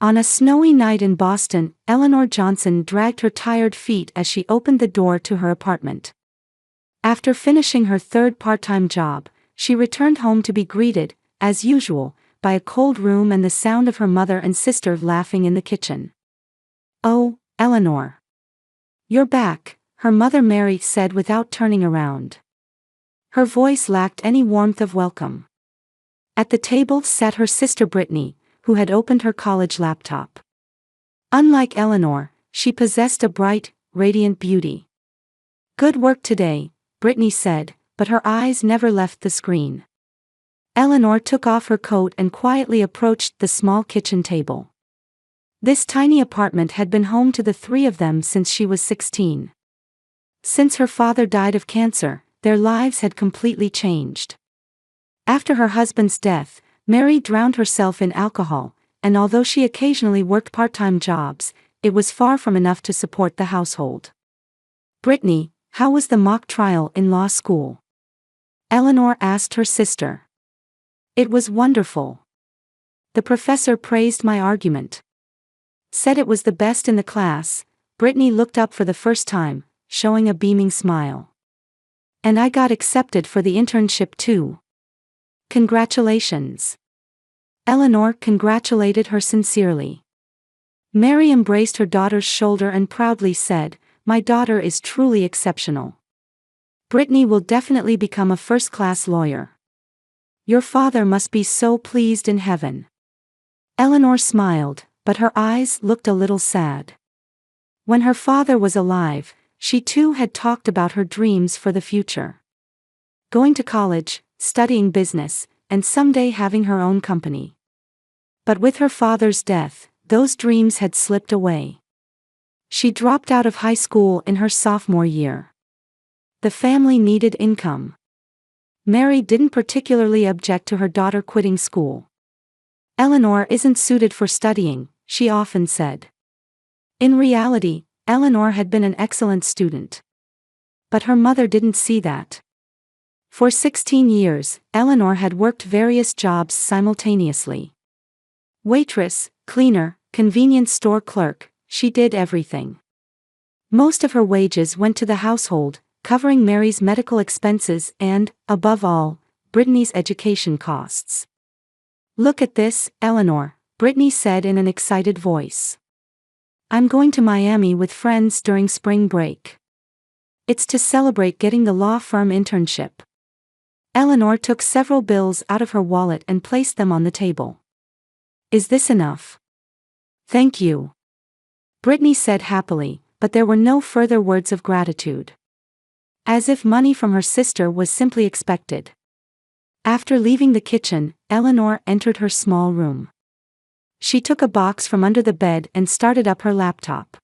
On a snowy night in Boston, Eleanor Johnson dragged her tired feet as she opened the door to her apartment. After finishing her third part-time job, she returned home to be greeted, as usual, by a cold room and the sound of her mother and sister laughing in the kitchen. "Oh, Eleanor. You're back," her mother Mary said without turning around. Her voice lacked any warmth of welcome. At the table sat her sister Brittany, who had opened her college laptop. Unlike Eleanor, she possessed a bright, radiant beauty. "Good work today," Brittany said, but her eyes never left the screen. Eleanor took off her coat and quietly approached the small kitchen table. This tiny apartment had been home to the three of them since she was 16. Since her father died of cancer, their lives had completely changed. After her husband's death, Mary drowned herself in alcohol, and although she occasionally worked part-time jobs, it was far from enough to support the household. "Brittany, how was the mock trial in law school?" Eleanor asked her sister. "It was wonderful. The professor praised my argument. Said it was the best in the class." Brittany looked up for the first time, showing a beaming smile. "And I got accepted for the internship too." "Congratulations." Eleanor congratulated her sincerely. Mary embraced her daughter's shoulder and proudly said, "My daughter is truly exceptional. Brittany will definitely become a first-class lawyer. Your father must be so pleased in heaven." Eleanor smiled, but her eyes looked a little sad. When her father was alive, she too had talked about her dreams for the future. Going to college, studying business, and someday having her own company. But with her father's death, those dreams had slipped away. She dropped out of high school in her sophomore year. The family needed income. Mary didn't particularly object to her daughter quitting school. "Eleanor isn't suited for studying," she often said. In reality, Eleanor had been an excellent student. But her mother didn't see that. For 16 years, Eleanor had worked various jobs simultaneously. Waitress, cleaner, convenience store clerk, she did everything. Most of her wages went to the household, covering Mary's medical expenses and, above all, Brittany's education costs. "Look at this, Eleanor," Brittany said in an excited voice. "I'm going to Miami with friends during spring break. It's to celebrate getting the law firm internship." Eleanor took several bills out of her wallet and placed them on the table. "Is this enough?" "Thank you," Brittany said happily, but there were no further words of gratitude. As if money from her sister was simply expected. After leaving the kitchen, Eleanor entered her small room. She took a box from under the bed and started up her laptop.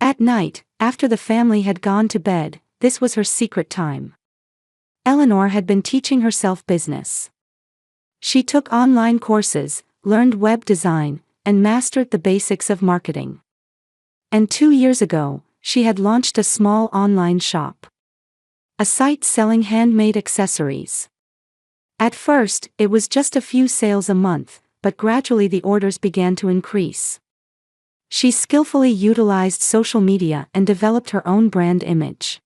At night, after the family had gone to bed, this was her secret time. Eleanor had been teaching herself business. She took online courses, learned web design, and mastered the basics of marketing. And 2 years ago, she had launched a small online shop. A site selling handmade accessories. At first, it was just a few sales a month, but gradually the orders began to increase. She skillfully utilized social media and developed her own brand image.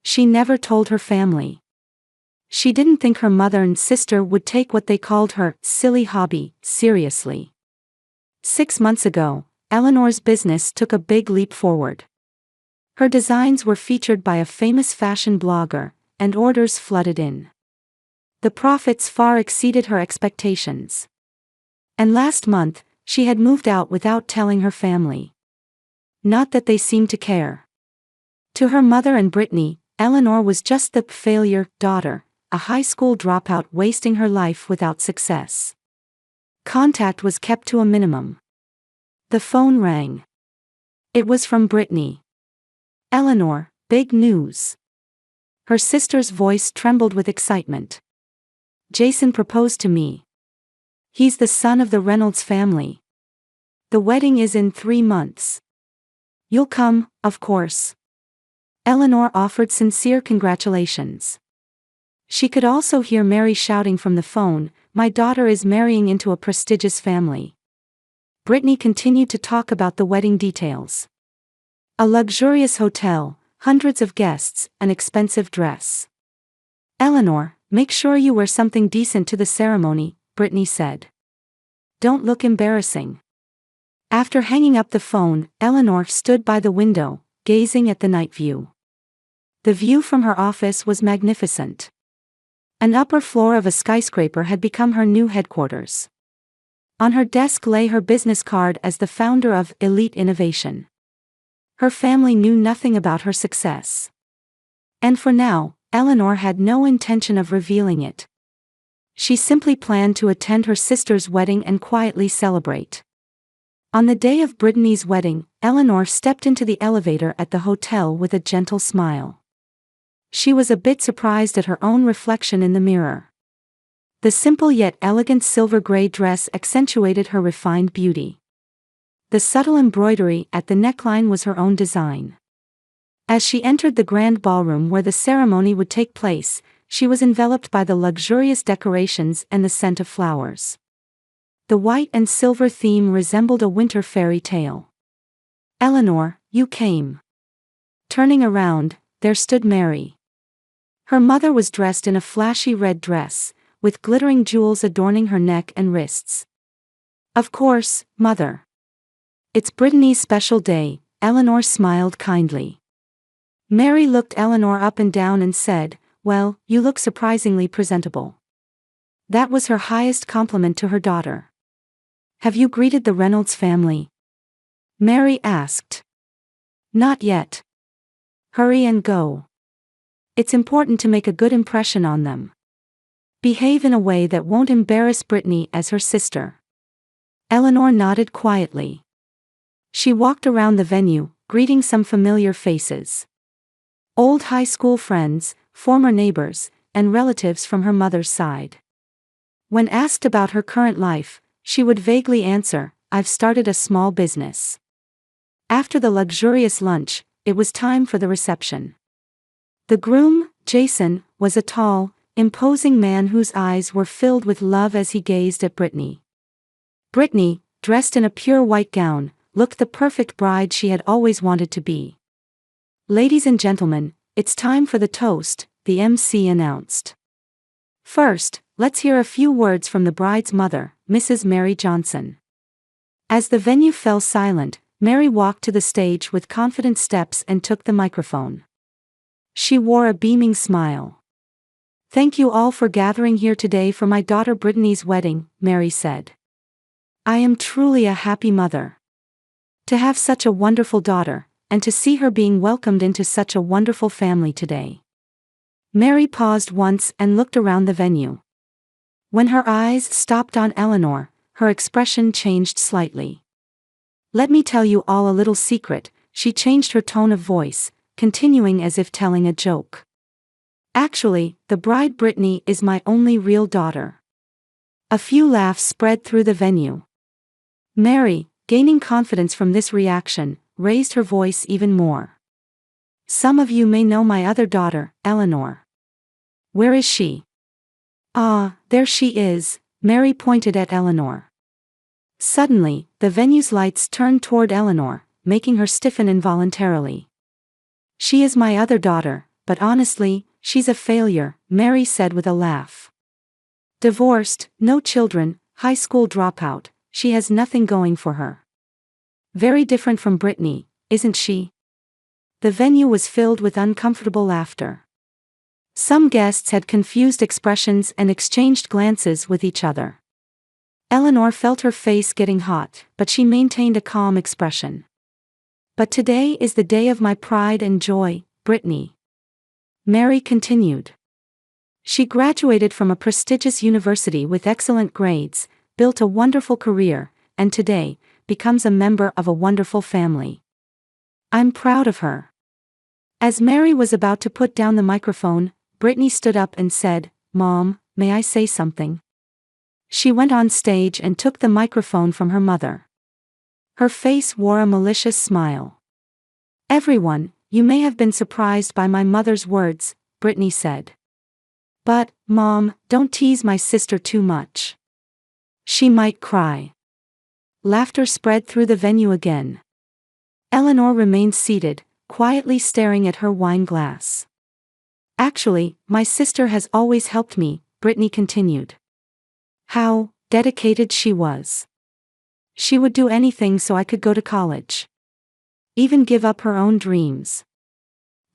She never told her family. She didn't think her mother and sister would take what they called her silly hobby seriously. 6 months ago, Eleanor's business took a big leap forward. Her designs were featured by a famous fashion blogger, and orders flooded in. The profits far exceeded her expectations. And last month, she had moved out without telling her family. Not that they seemed to care. To her mother and Brittany, Eleanor was just the failure daughter, a high school dropout wasting her life without success. Contact was kept to a minimum. The phone rang. It was from Brittany. "Eleanor, big news." Her sister's voice trembled with excitement. "Jason proposed to me. He's the son of the Reynolds family. The wedding is in 3 months. You'll come, of course." Eleanor offered sincere congratulations. She could also hear Mary shouting from the phone, "My daughter is marrying into a prestigious family." Brittany continued to talk about the wedding details. A luxurious hotel, hundreds of guests, an expensive dress. Eleanor, make sure you wear something decent to the ceremony, Brittany said. Don't look embarrassing. After hanging up the phone, Eleanor stood by the window, gazing at the night view. The view from her office was magnificent. An upper floor of a skyscraper had become her new headquarters. On her desk lay her business card as the founder of Elite Innovation. Her family knew nothing about her success. And for now, Eleanor had no intention of revealing it. She simply planned to attend her sister's wedding and quietly celebrate. On the day of Brittany's wedding, Eleanor stepped into the elevator at the hotel with a gentle smile. She was a bit surprised at her own reflection in the mirror. The simple yet elegant silver gray dress accentuated her refined beauty. The subtle embroidery at the neckline was her own design. As she entered the grand ballroom where the ceremony would take place, she was enveloped by the luxurious decorations and the scent of flowers. The white and silver theme resembled a winter fairy tale. Eleanor, you came. Turning around, there stood Mary. Her mother was dressed in a flashy red dress, with glittering jewels adorning her neck and wrists. Of course, Mother. It's Brittany's special day, Eleanor smiled kindly. Mary looked Eleanor up and down and said, well, you look surprisingly presentable. That was her highest compliment to her daughter. Have you greeted the Reynolds family? Mary asked. Not yet. Hurry and go. It's important to make a good impression on them. Behave in a way that won't embarrass Brittany as her sister. Eleanor nodded quietly. She walked around the venue, greeting some familiar faces. Old high school friends, former neighbors, and relatives from her mother's side. When asked about her current life, she would vaguely answer, I've started a small business. After the luxurious lunch, it was time for the reception. The groom, Jason, was a tall, imposing man whose eyes were filled with love as he gazed at Brittany. Brittany, dressed in a pure white gown, looked the perfect bride she had always wanted to be. Ladies and gentlemen, it's time for the toast, the MC announced. First, let's hear a few words from the bride's mother, Mrs. Mary Johnson. As the venue fell silent, Mary walked to the stage with confident steps and took the microphone. She wore a beaming smile. Thank you all for gathering here today for my daughter Brittany's wedding, Mary said. I am truly a happy mother. To have such a wonderful daughter, and to see her being welcomed into such a wonderful family today. Mary paused once and looked around the venue. When her eyes stopped on Eleanor, her expression changed slightly. Let me tell you all a little secret, she changed her tone of voice, continuing as if telling a joke. Actually, the bride Brittany is my only real daughter. A few laughs spread through the venue. Mary, gaining confidence from this reaction, raised her voice even more. Some of you may know my other daughter, Eleanor. Where is she? Ah, there she is, Mary pointed at Eleanor. Suddenly, the venue's lights turned toward Eleanor, making her stiffen involuntarily. She is my other daughter, but honestly, she's a failure, Mary said with a laugh. Divorced, no children, high school dropout, she has nothing going for her. Very different from Brittany, isn't she? The venue was filled with uncomfortable laughter. Some guests had confused expressions and exchanged glances with each other. Eleanor felt her face getting hot, but she maintained a calm expression. But today is the day of my pride and joy, Brittany. Mary continued. She graduated from a prestigious university with excellent grades, built a wonderful career, and today, becomes a member of a wonderful family. I'm proud of her. As Mary was about to put down the microphone, Brittany stood up and said, Mom, may I say something? She went on stage and took the microphone from her mother. Her face wore a malicious smile. Everyone, you may have been surprised by my mother's words, Brittany said. But, Mom, don't tease my sister too much. She might cry. laughter spread through the venue again. Eleanor remained seated, quietly staring at her wine glass. Actually, my sister has always helped me, Brittany continued. How dedicated she was. She would do anything so I could go to college. Even give up her own dreams.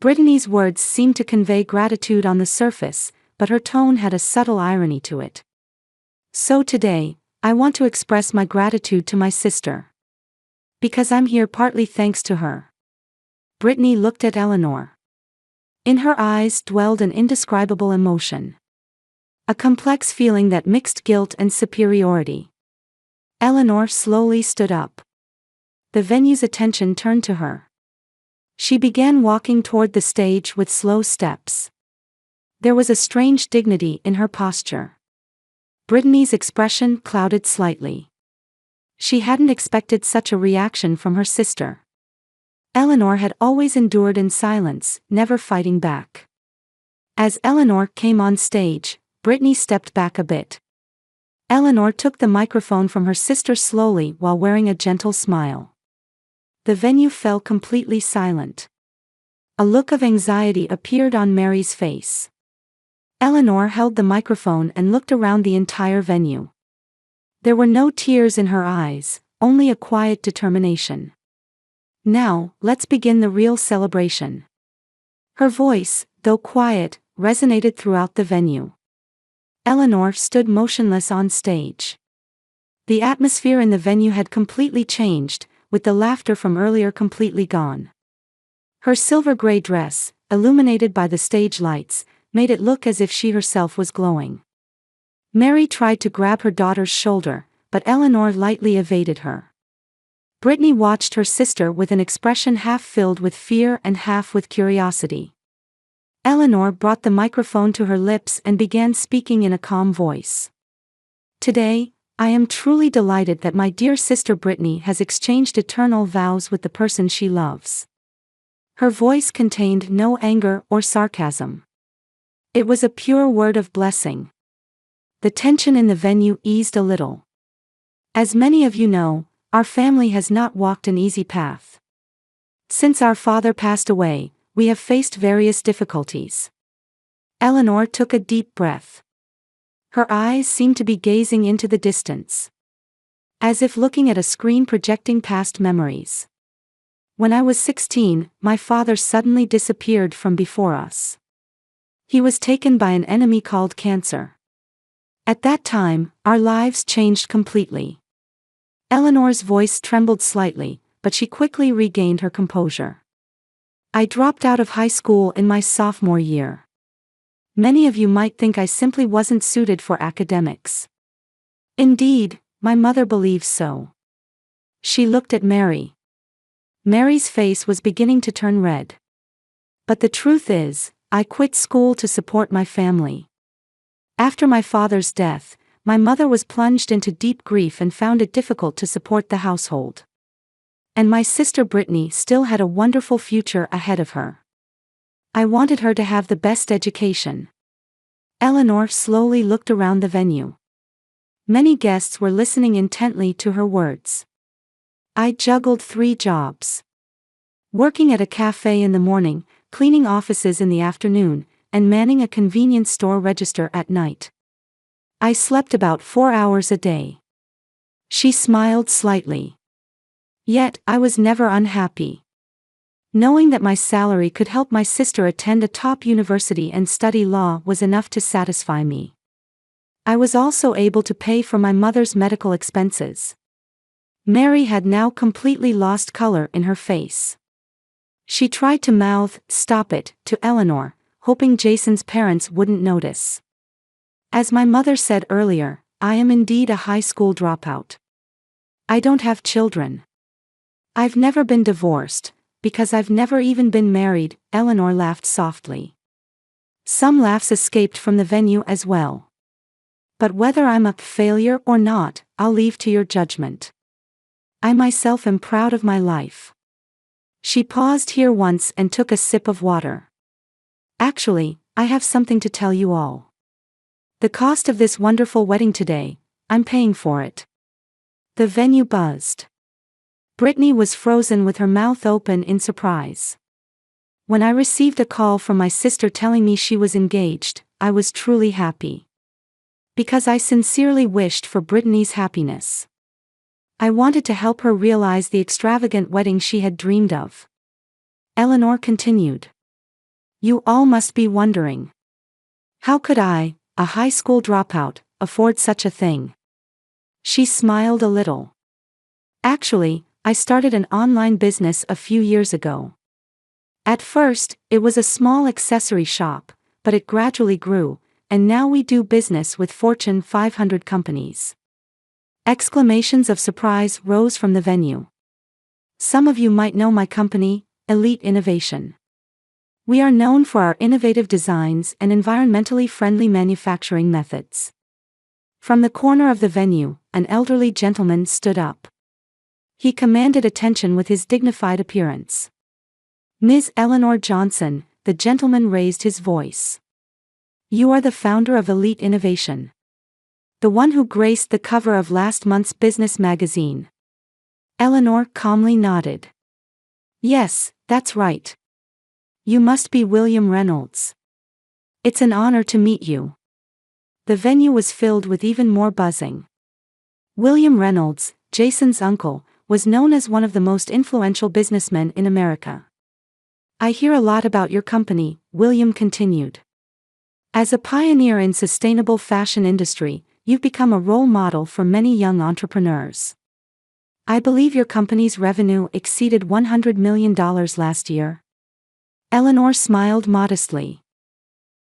Brittany's words seemed to convey gratitude on the surface, but her tone had a subtle irony to it. So today, I want to express my gratitude to my sister. Because I'm here partly thanks to her. Brittany looked at Eleanor. In her eyes dwelled an indescribable emotion. A complex feeling that mixed guilt and superiority. Eleanor slowly stood up. The venue's attention turned to her. She began walking toward the stage with slow steps. There was a strange dignity in her posture. Brittany's expression clouded slightly. She hadn't expected such a reaction from her sister. Eleanor had always endured in silence, never fighting back. As Eleanor came on stage, Brittany stepped back a bit. Eleanor took the microphone from her sister slowly while wearing a gentle smile. The venue fell completely silent. A look of anxiety appeared on Mary's face. Eleanor held the microphone and looked around the entire venue. There were no tears in her eyes, only a quiet determination. Now, let's begin the real celebration. Her voice, though quiet, resonated throughout the venue. Eleanor stood motionless on stage. The atmosphere in the venue had completely changed, with the laughter from earlier completely gone. Her silver-gray dress, illuminated by the stage lights, made it look as if she herself was glowing. Mary tried to grab her daughter's shoulder, but Eleanor lightly evaded her. Brittany watched her sister with an expression half filled with fear and half with curiosity. Eleanor brought the microphone to her lips and began speaking in a calm voice. Today, I am truly delighted that my dear sister Brittany has exchanged eternal vows with the person she loves. Her voice contained no anger or sarcasm. It was a pure word of blessing. The tension in the venue eased a little. As many of you know, our family has not walked an easy path. Since our father passed away, we have faced various difficulties. Eleanor took a deep breath. Her eyes seemed to be gazing into the distance. As if looking at a screen projecting past memories. When I was 16, my father suddenly disappeared from before us. He was taken by an enemy called cancer. At that time, our lives changed completely. Eleanor's voice trembled slightly, but she quickly regained her composure. I dropped out of high school in my sophomore year. Many of you might think I simply wasn't suited for academics. Indeed, my mother believes so. She looked at Mary. Mary's face was beginning to turn red. But the truth is, I quit school to support my family. After my father's death, my mother was plunged into deep grief and found it difficult to support the household. And my sister Brittany still had a wonderful future ahead of her. I wanted her to have the best education. Eleanor slowly looked around the venue. Many guests were listening intently to her words. I juggled 3 jobs. Working at a cafe in the morning, cleaning offices in the afternoon, and manning a convenience store register at night. I slept about 4 hours a day. She smiled slightly. Yet, I was never unhappy. Knowing that my salary could help my sister attend a top university and study law was enough to satisfy me. I was also able to pay for my mother's medical expenses. Mary had now completely lost color in her face. She tried to mouth, "Stop it," to Eleanor, hoping Jason's parents wouldn't notice. As my mother said earlier, I am indeed a high school dropout. I don't have children. I've never been divorced, because I've never even been married, Eleanor laughed softly. Some laughs escaped from the venue as well. But whether I'm a failure or not, I'll leave to your judgment. I myself am proud of my life. She paused here once and took a sip of water. Actually, I have something to tell you all. The cost of this wonderful wedding today, I'm paying for it. The venue buzzed. Brittany was frozen with her mouth open in surprise. When I received a call from my sister telling me she was engaged, I was truly happy. Because I sincerely wished for Brittany's happiness. I wanted to help her realize the extravagant wedding she had dreamed of. Eleanor continued. You all must be wondering. How could I, a high school dropout, afford such a thing? She smiled a little. Actually, I started an online business a few years ago. At first, it was a small accessory shop, but it gradually grew, and now we do business with Fortune 500 companies. Exclamations of surprise rose from the venue. Some of you might know my company, Elite Innovation. We are known for our innovative designs and environmentally friendly manufacturing methods. From the corner of the venue, an elderly gentleman stood up. He commanded attention with his dignified appearance. Ms. Eleanor Johnson, the gentleman raised his voice. You are the founder of Elite Innovation. The one who graced the cover of last month's business magazine. Eleanor calmly nodded. Yes, that's right. You must be William Reynolds. It's an honor to meet you. The venue was filled with even more buzzing. William Reynolds, Jason's uncle, was known as one of the most influential businessmen in America. I hear a lot about your company, William continued. As a pioneer in sustainable fashion industry, you've become a role model for many young entrepreneurs. I believe your company's revenue exceeded $100 million last year. Eleanor smiled modestly.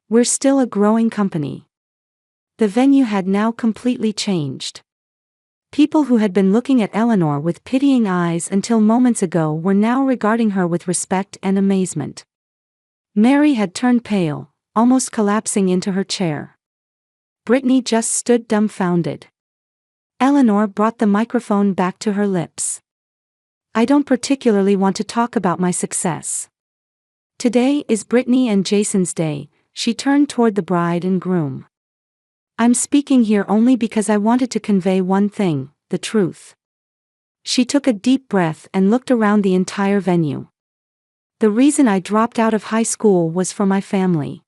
We're still a growing company. The venue had now completely changed. People who had been looking at Eleanor with pitying eyes until moments ago were now regarding her with respect and amazement. Mary had turned pale, almost collapsing into her chair. Brittany just stood dumbfounded. Eleanor brought the microphone back to her lips. I don't particularly want to talk about my success. Today is Brittany and Jason's day, she turned toward the bride and groom. I'm speaking here only because I wanted to convey one thing, the truth. She took a deep breath and looked around the entire venue. The reason I dropped out of high school was for my family.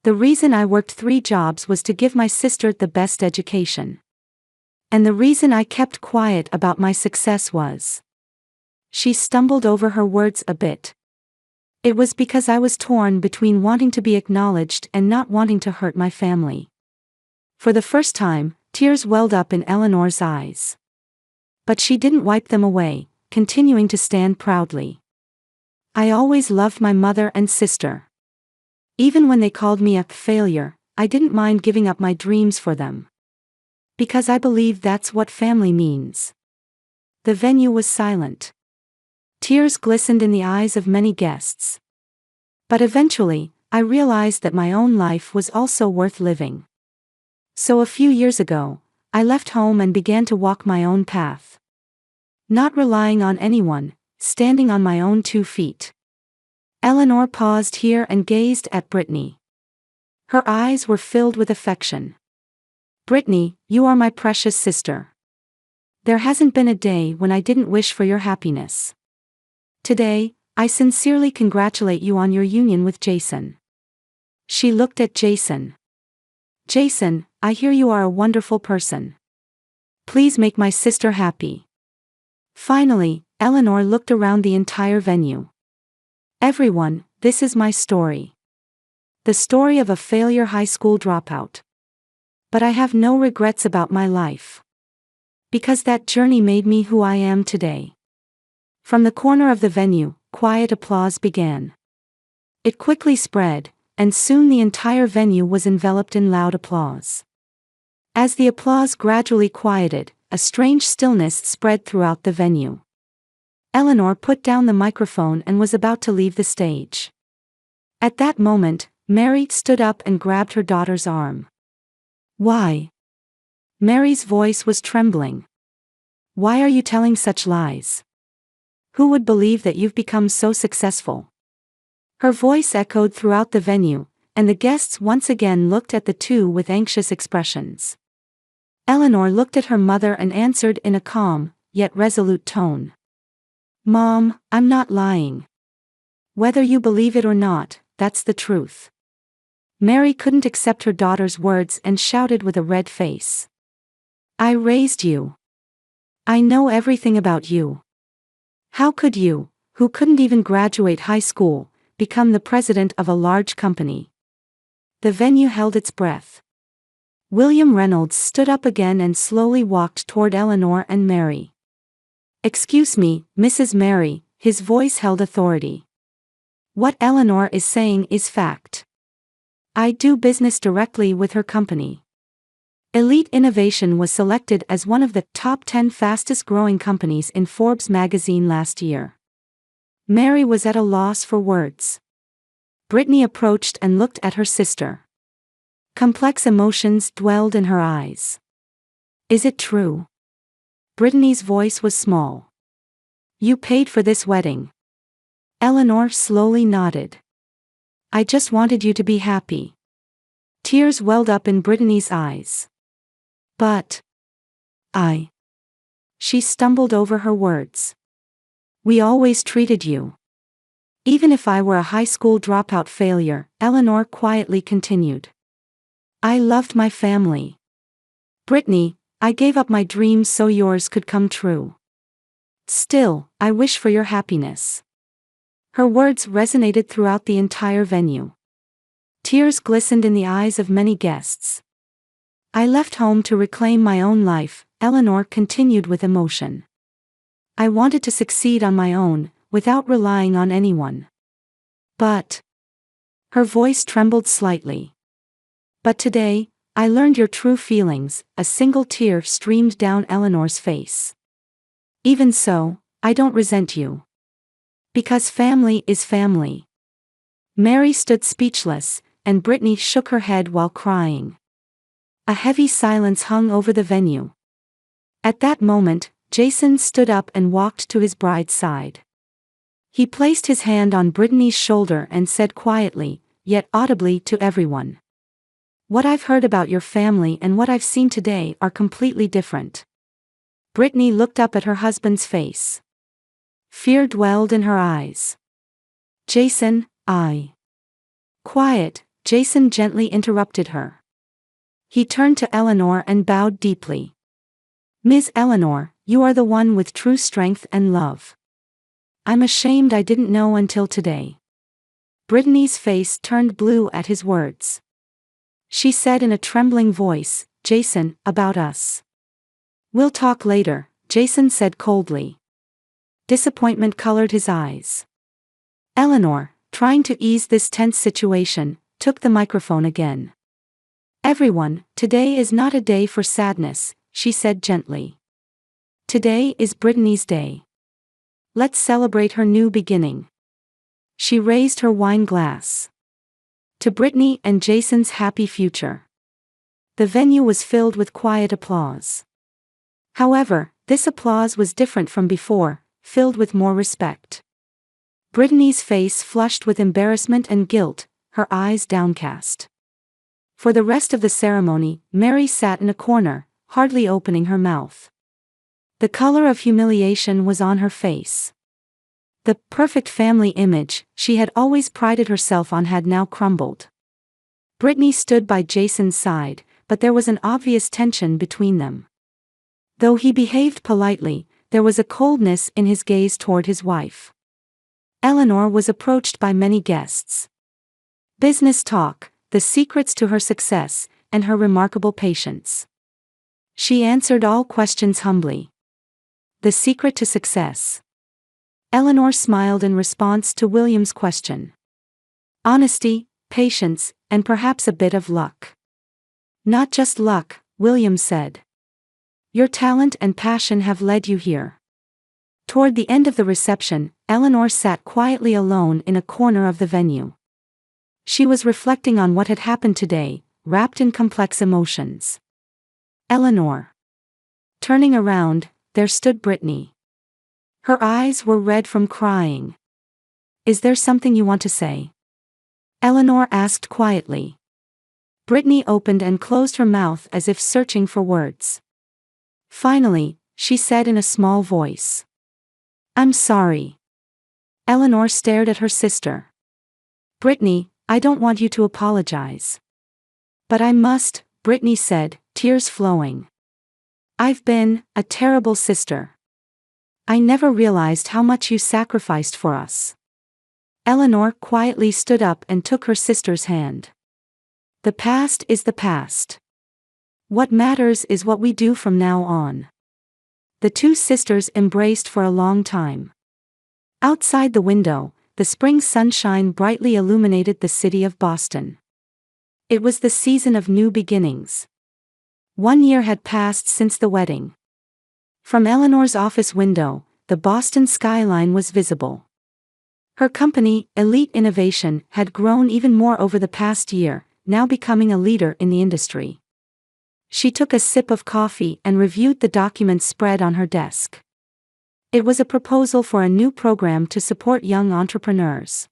The reason I worked 3 jobs was to give my sister the best education. And the reason I kept quiet about my success was. She stumbled over her words a bit. It was because I was torn between wanting to be acknowledged and not wanting to hurt my family. For the first time, tears welled up in Eleanor's eyes. But she didn't wipe them away, continuing to stand proudly. I always loved my mother and sister. Even when they called me a failure, I didn't mind giving up my dreams for them. Because I believe that's what family means. The venue was silent. Tears glistened in the eyes of many guests. But eventually, I realized that my own life was also worth living. So a few years ago, I left home and began to walk my own path. Not relying on anyone, standing on my own 2 feet. Eleanor paused here and gazed at Brittany. Her eyes were filled with affection. Brittany, you are my precious sister. There hasn't been a day when I didn't wish for your happiness. Today, I sincerely congratulate you on your union with Jason. She looked at Jason. Jason, I hear you are a wonderful person. Please make my sister happy. Finally, Eleanor looked around the entire venue. Everyone, this is my story. The story of a failure high school dropout. But I have no regrets about my life. Because that journey made me who I am today. From the corner of the venue, quiet applause began. It quickly spread, and soon the entire venue was enveloped in loud applause. As the applause gradually quieted, a strange stillness spread throughout the venue. Eleanor put down the microphone and was about to leave the stage. At that moment, Mary stood up and grabbed her daughter's arm. Why? Mary's voice was trembling. Why are you telling such lies? Who would believe that you've become so successful? Her voice echoed throughout the venue, and the guests once again looked at the two with anxious expressions. Eleanor looked at her mother and answered in a calm, yet resolute tone. Mom, I'm not lying. Whether you believe it or not, that's the truth. Mary couldn't accept her daughter's words and shouted with a red face. I raised you. I know everything about you. How could you, who couldn't even graduate high school, become the president of a large company? The venue held its breath. William Reynolds stood up again and slowly walked toward Eleanor and Mary. Excuse me, Mrs. Mary, his voice held authority. What Eleanor is saying is fact. I do business directly with her company. Elite Innovation was selected as one of the top 10 fastest growing companies in Forbes magazine last year. Mary was at a loss for words. Brittany approached and looked at her sister. Complex emotions dwelled in her eyes. Is it true? Brittany's voice was small. You paid for this wedding. Eleanor slowly nodded. I just wanted you to be happy. Tears welled up in Brittany's eyes. But She stumbled over her words. We always treated you. Even if I were a high school dropout failure, Eleanor quietly continued. I loved my family. Brittany, I gave up my dreams so yours could come true. Still, I wish for your happiness. Her words resonated throughout the entire venue. Tears glistened in the eyes of many guests. I left home to reclaim my own life, Eleanor continued with emotion. I wanted to succeed on my own, without relying on anyone. But her voice trembled slightly. But today, I learned your true feelings. A single tear streamed down Eleanor's face. Even so, I don't resent you. Because family is family. Mary stood speechless, and Brittany shook her head while crying. A heavy silence hung over the venue. At that moment, Jason stood up and walked to his bride's side. He placed his hand on Brittany's shoulder and said quietly, yet audibly to everyone. What I've heard about your family and what I've seen today are completely different. Brittany looked up at her husband's face. Fear dwelled in her eyes. Jason, Quiet, Jason gently interrupted her. He turned to Eleanor and bowed deeply. Ms. Eleanor, you are the one with true strength and love. I'm ashamed I didn't know until today. Brittany's face turned blue at his words. She said in a trembling voice, Jason, about us. We'll talk later, Jason said coldly. Disappointment colored his eyes. Eleanor, trying to ease this tense situation, took the microphone again. Everyone, today is not a day for sadness, she said gently. Today is Brittany's day. Let's celebrate her new beginning. She raised her wine glass. To Brittany and Jason's happy future. The venue was filled with quiet applause. However, this applause was different from before, filled with more respect. Brittany's face flushed with embarrassment and guilt, her eyes downcast. For the rest of the ceremony, Mary sat in a corner, hardly opening her mouth. The color of humiliation was on her face. The perfect family image she had always prided herself on had now crumbled. Brittany stood by Jason's side, but there was an obvious tension between them. Though he behaved politely, there was a coldness in his gaze toward his wife. Eleanor was approached by many guests. Business talk, the secrets to her success, and her remarkable patience. She answered all questions humbly. The secret to success. Eleanor smiled in response to William's question. Honesty, patience, and perhaps a bit of luck. Not just luck, William said. Your talent and passion have led you here. Toward the end of the reception, Eleanor sat quietly alone in a corner of the venue. She was reflecting on what had happened today, wrapped in complex emotions. Eleanor. Turning around, there stood Brittany. Her eyes were red from crying. Is there something you want to say? Eleanor asked quietly. Brittany opened and closed her mouth as if searching for words. Finally, she said in a small voice, "I'm sorry." Eleanor stared at her sister. "Brittany, I don't want you to apologize." "But I must," Brittany said, tears flowing. "I've been a terrible sister. I never realized how much you sacrificed for us." Eleanor quietly stood up and took her sister's hand. "The past is the past. What matters is what we do from now on." The two sisters embraced for a long time. Outside the window, the spring sunshine brightly illuminated the city of Boston. It was the season of new beginnings. 1 year had passed since the wedding. From Eleanor's office window, the Boston skyline was visible. Her company, Elite Innovation, had grown even more over the past year, now becoming a leader in the industry. She took a sip of coffee and reviewed the documents spread on her desk. It was a proposal for a new program to support young entrepreneurs.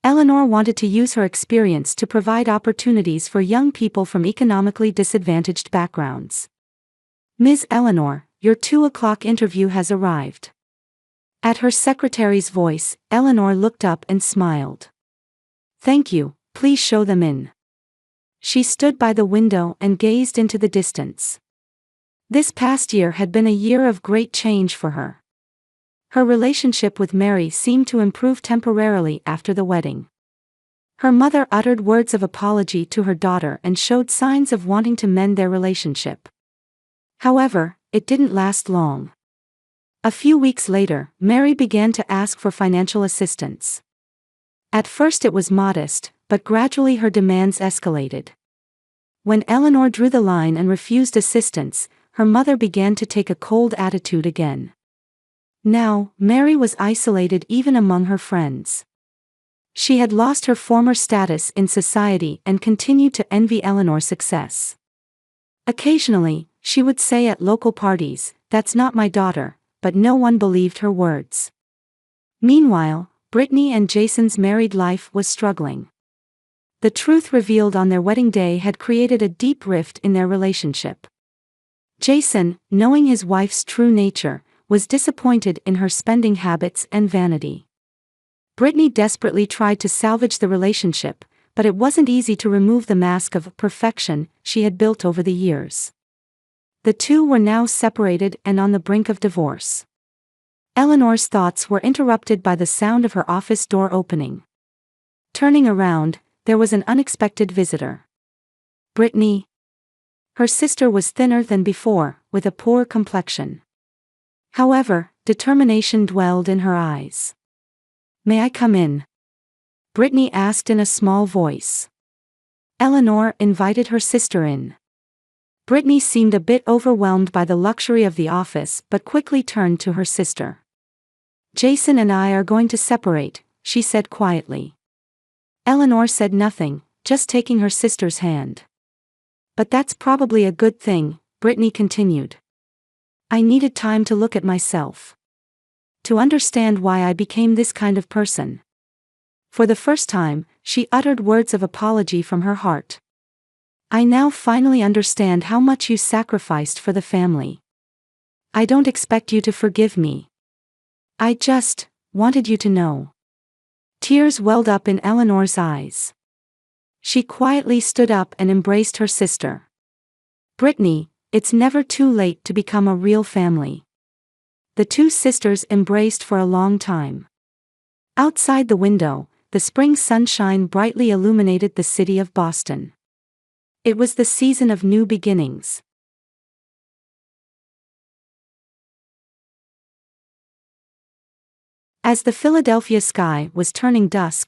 Eleanor wanted to use her experience to provide opportunities for young people from economically disadvantaged backgrounds. "Ms. Eleanor, your 2 o'clock interview has arrived." At her secretary's voice, Eleanor looked up and smiled. "Thank you, please show them in." She stood by the window and gazed into the distance. This past year had been a year of great change for her. Her relationship with Mary seemed to improve temporarily after the wedding. Her mother uttered words of apology to her daughter and showed signs of wanting to mend their relationship. However, it didn't last long. A few weeks later, Mary began to ask for financial assistance. At first it was modest, but gradually her demands escalated. When Eleanor drew the line and refused assistance, her mother began to take a cold attitude again. Now, Mary was isolated even among her friends. She had lost her former status in society and continued to envy Eleanor's success. Occasionally, she would say at local parties, "That's not my daughter," but no one believed her words. Meanwhile, Brittany and Jason's married life was struggling. The truth revealed on their wedding day had created a deep rift in their relationship. Jason, knowing his wife's true nature, was disappointed in her spending habits and vanity. Brittany desperately tried to salvage the relationship, but it wasn't easy to remove the mask of perfection she had built over the years. The two were now separated and on the brink of divorce. Eleanor's thoughts were interrupted by the sound of her office door opening. Turning around, there was an unexpected visitor. "Brittany." Her sister was thinner than before, with a poor complexion. However, determination dwelled in her eyes. "May I come in?" Brittany asked in a small voice. Eleanor invited her sister in. Brittany seemed a bit overwhelmed by the luxury of the office but quickly turned to her sister. "Jason and I are going to separate," she said quietly. Eleanor said nothing, just taking her sister's hand. "But that's probably a good thing," Brittany continued. "I needed time to look at myself. To understand why I became this kind of person." For the first time, she uttered words of apology from her heart. "I now finally understand how much you sacrificed for the family. I don't expect you to forgive me. I just wanted you to know." Tears welled up in Eleanor's eyes. She quietly stood up and embraced her sister. "Brittany, it's never too late to become a real family." The two sisters embraced for a long time. Outside the window, the spring sunshine brightly illuminated the city of Boston. It was the season of new beginnings. As the Philadelphia sky was turning dusk,